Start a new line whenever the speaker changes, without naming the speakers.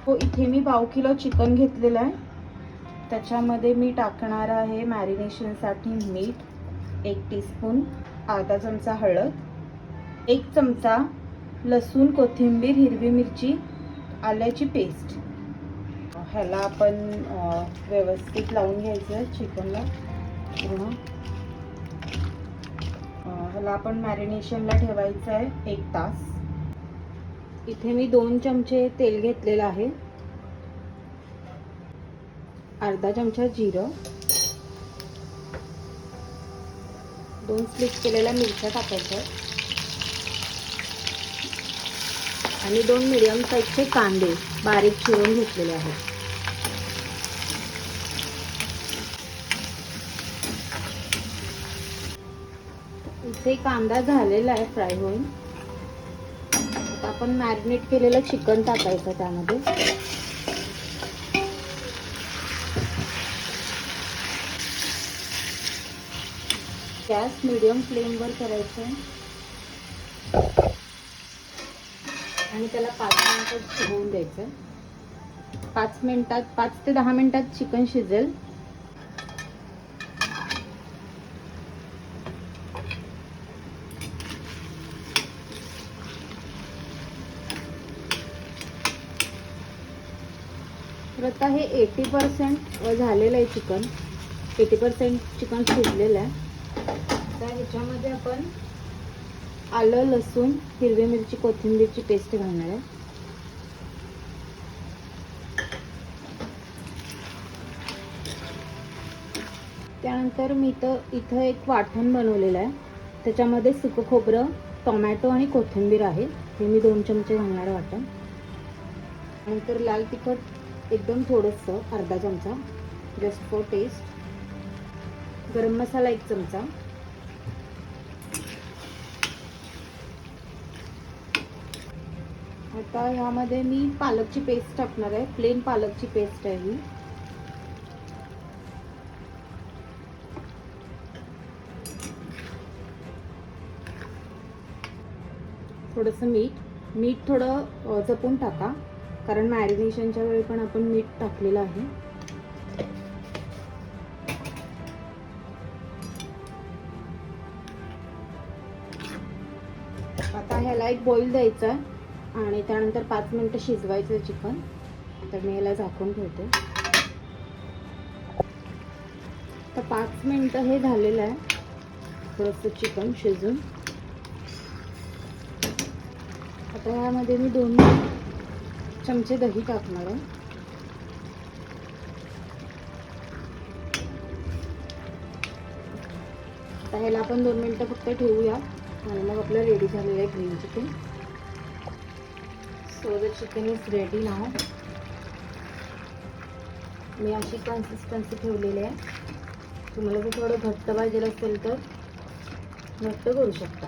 हो, इथे मी पाव किलो चिकन घेतलेलं आहे. त्याच्यामध्ये मी टाकणार आहे मॅरिनेशनसाठी मीठ 1 टीस्पून, अर्धा चमचा हळद, 1 चमचा लसूण, कोथिंबीर, हिरवी मिरची, आल्याची पेस्ट. ह्याला आपण व्यवस्थित लावून घ्यायचं आहे चिकनला पूर्ण. ह्याला आपण मॅरिनेशनला ठेवायचं आहे 1 तास. इथे मी 2 चमचे तेल घेतलेलं आहे, अर्धा चमचा जिरं, 2 स्लिप केलेल्या मिरच्या टाकायच्या आणि 2 मीडियम साईजचे कांदे बारीक चिरून घेतलेले आहेत. इथे कांदा झालेला आहे फ्राय होऊन. आता आपण मॅरिनेट केलेलं चिकन टाकायचं त्यामध्ये. गॅस मीडियम फ्लेमवर करायचं आणि त्याला 5 मिनिटात शिजवून द्यायचं. 5 ते 10 मिनिटात चिकन शिजेल. तर आता हे 80% झालेलं आहे चिकन. 80% चिकन शिजलेलं आहे. तर ह्याच्यामध्ये आपण आलं, लसूण, हिरवी मिरची, कोथिंबीरची पेस्ट घालणार आहे. त्यानंतर मी इथं एक वाटण बनवलेलं आहे. त्याच्यामध्ये सुकं खोबरं, टोमॅटो आणि कोथिंबीर आहे. हे मी 2 चमचे घालणार वाटण. नंतर लाल तिखट एकदम थोडंसं, अर्धा चमचा, जस्ट फॉर टेस्ट. गरम मसाला 1 चमचा. आता ह्यामध्ये मी पालकची पेस्ट टाकणार आहे. प्लेन पालकची पेस्ट आहे ही. थोडंसं मीठ थोडं जपून टाका, कारण मॅरिनेशनच्या वेळी पण आपण मीठ टाकलेलं आहे. आता ह्याला एक बॉईल द्यायचा आणि त्यानंतर 5 मिनिटं शिजवायचं चिकन. तर मी ह्याला झाकून ठेवते. तर 5 मिनिटं हे झालेलं आहे थोडंसं चिकन शिजून. आता ह्यामध्ये मी 2 चमचे दही टाकणार आहे. आता ह्याला आपण 2 मिनिटं फक्त ठेवूया आणि मग आपलं रेडी झालेलं आहे green chicken. So the chicken is ready now. मी अशी कन्सिस्टन्सी ठेवलेली आहे. तुम्हाला जर थोडं घट्ट पाहिजे असेल तर घट्ट करू शकता.